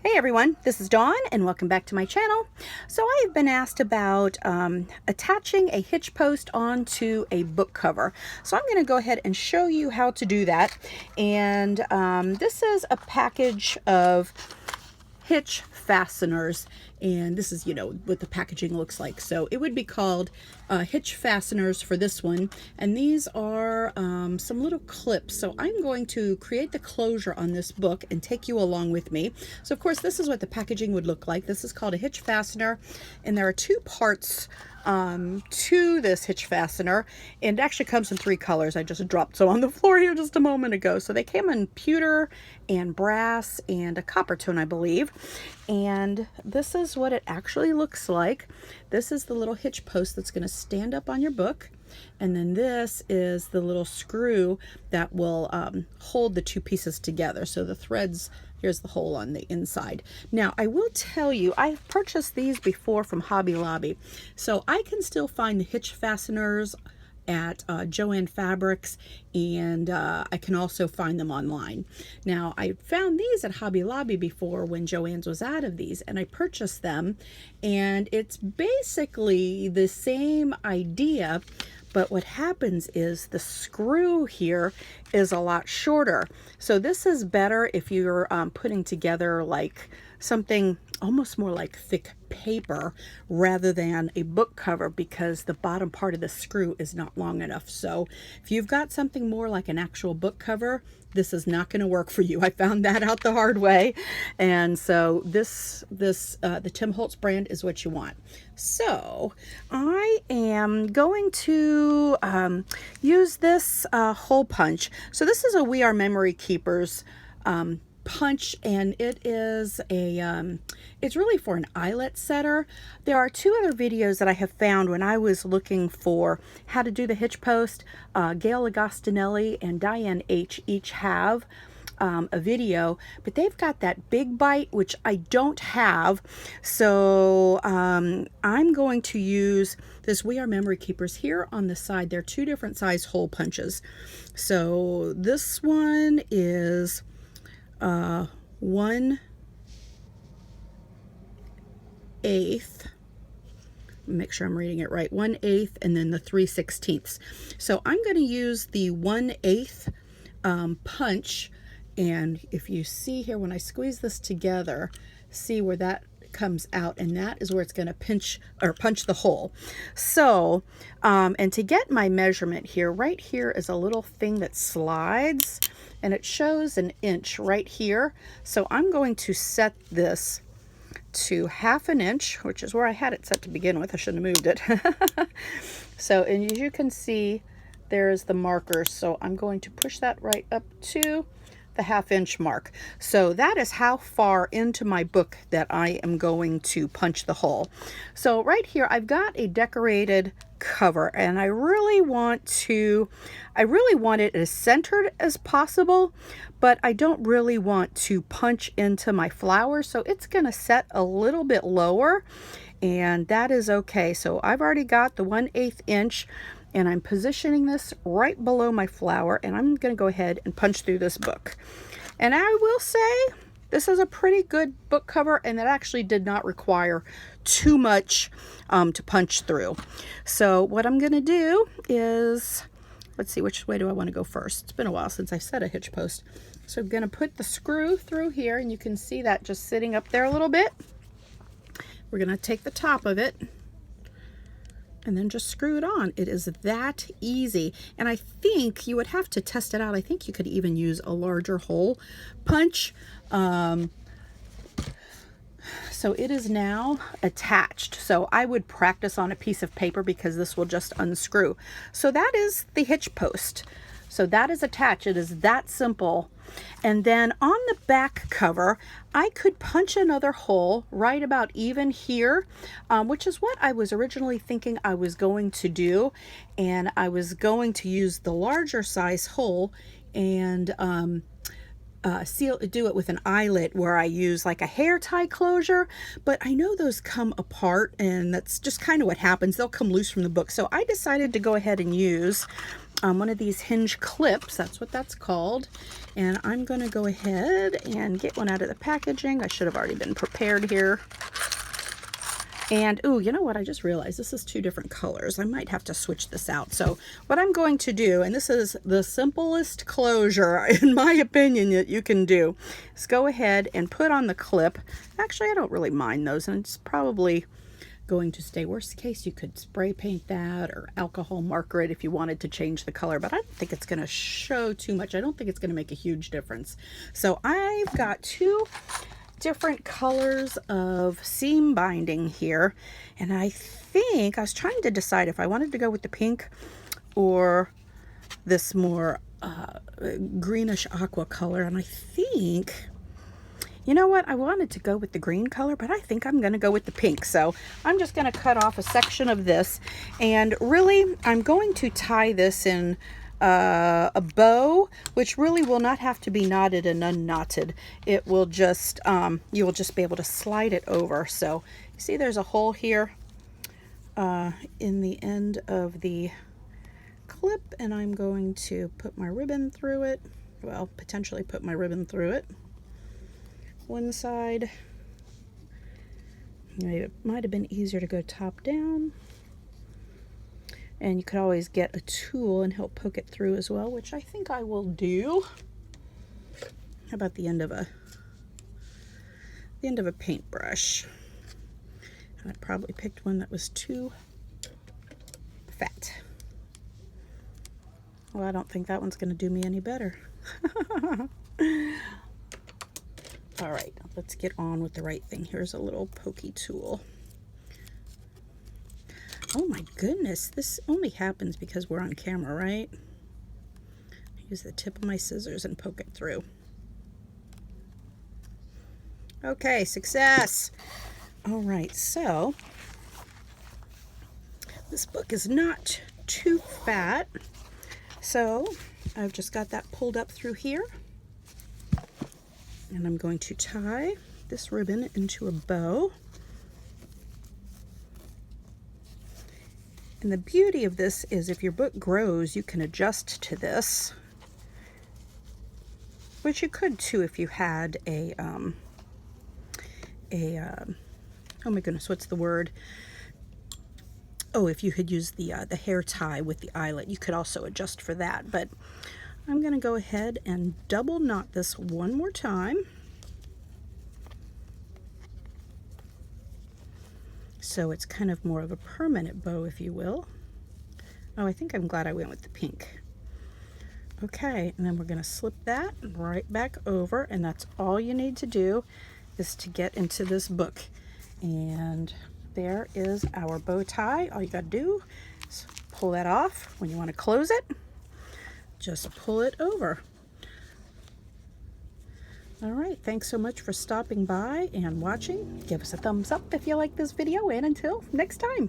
Hey everyone, this is Dawn and welcome back to my channel. So I have been asked about attaching a hitch post onto a book cover. So I'm going to go ahead and show you how to do that. And this is a package of Hitch Fasteners, and this is, what the packaging looks like. So it would be called Hitch Fasteners for this one, and these are some little clips. So I'm going to create the closure on this book and take you along with me. So of course this is what the packaging would look like. This is called a Hitch Fastener, and there are two parts to this hitch fastener, and it actually comes in three colors. I just dropped some on the floor here just a moment ago. So they came in pewter and brass and a copper tone, I believe. And this is what it actually looks like. This is the little hitch post that's going to stand up on your book, and then this is the little screw that will hold the two pieces together. So the threads, here's the hole on the inside. Now, I will tell you, I've purchased these before from Hobby Lobby. So I can still find the hitch fasteners at Joann Fabrics, and I can also find them online. Now, I found these at Hobby Lobby before when Joann's was out of these, and I purchased them, and it's basically the same idea. But what happens is the screw here is a lot shorter. So this is better if you're putting together like something almost more like thick paper rather than a book cover, because the bottom part of the screw is not long enough. So if you've got something more like an actual book cover, this is not going to work for you. I found that out the hard way. And so the Tim Holtz brand is what you want. So I am going to use this hole punch. So this is a We Are Memory Keepers punch, and it is a it's really for an eyelet setter. There are two other videos that I have found when I was looking for how to do the hitch post. Gail Agostinelli and Diane H each have a video, but they've got that big bite, which I don't have. So I'm going to use this We Are Memory Keepers here on the side. They're two different size hole punches. So this one is 1/8. Make sure I'm reading it right. 1/8, and then the 3/16. So I'm going to use the 1/8 punch, and if you see here when I squeeze this together, see where that comes out, and that is where it's going to pinch or punch the hole. So and to get my measurement here, right here is a little thing that slides, and it shows an inch right here. So I'm going to set this to 1/2 inch, which is where I had it set to begin with. I shouldn't have moved it. So, and as you can see, there's the marker. So I'm going to push that right up to the 1/2 inch mark. So that is how far into my book that I am going to punch the hole. So right here, I've got a decorated cover, and I really want it as centered as possible, but I don't really want to punch into my flower. So it's going to set a little bit lower, and that is okay. So I've already got the 1/8 inch, and I'm positioning this right below my flower, and I'm going to go ahead and punch through this book. And I will say this is a pretty good book cover, and that actually did not require too much to punch through. So what I'm going to do is, let's see, which way do I want to go first? It's been a while since I set a hitch post. So I'm going to put the screw through here, and you can see that just sitting up there a little bit. We're going to take the top of it and then just screw it on. It is that easy. And I think you would have to test it out. I think you could even use a larger hole punch. So it is now attached. So I would practice on a piece of paper, because this will just unscrew. So that is the hitch post. So that is attached. It is that simple. And then on the back cover, I could punch another hole right about even here, which is what I was originally thinking I was going to do. And I was going to use the larger size hole and do it with an eyelet where I use like a hair tie closure, but I know those come apart, and that's just kind of what happens. They'll come loose from the book. So I decided to go ahead and use one of these Hinge Clips. That's what that's called. And I'm going to go ahead and get one out of the packaging. I should have already been prepared here. And, ooh, you know what? I just realized this is two different colors. I might have to switch this out. So what I'm going to do, and this is the simplest closure, in my opinion, that you can do, is go ahead and put on the clip. Actually, I don't really mind those, and it's probably going to stay. Worst case, you could spray paint that or alcohol marker it if you wanted to change the color, but I don't think it's going to show too much. I don't think it's going to make a huge difference. So I've got two different colors of seam binding here, and I think I was trying to decide if I wanted to go with the pink or this more greenish aqua color, and I think, you know what, I wanted to go with the green color, but I think I'm going to go with the pink. So I'm just going to cut off a section of this, and really I'm going to tie this in a bow, which really will not have to be knotted and unknotted. It will just, you will just be able to slide it over. So you see there's a hole here in the end of the clip, and I'm going to put my ribbon through it. Well, potentially put my ribbon through it. One side. It might have been easier to go top down. And you could always get a tool and help poke it through as well, which I think I will do. How about the end of a paintbrush? I probably picked one that was too fat. Well, I don't think that one's going to do me any better. All right, let's get on with the right thing. Here's a little pokey tool. Oh my goodness, this only happens because we're on camera, right? Use the tip of my scissors and poke it through. Okay, success. All right, so this book is not too fat, so I've just got that pulled up through here, and I'm going to tie this ribbon into a bow. And the beauty of this is if your book grows, you can adjust to this, which you could too if you had oh my goodness, what's the word? Oh, if you had used the hair tie with the eyelet, you could also adjust for that. But I'm going to go ahead and double knot this one more time. So it's kind of more of a permanent bow, if you will. Oh, I think I'm glad I went with the pink. Okay, and then we're going to slip that right back over, and that's all you need to do is to get into this book. And there is our bow tie. All you got to do is pull that off. When you want to close it, just pull it over. All right, thanks so much for stopping by and watching. Give us a thumbs up if you like this video, and until next time.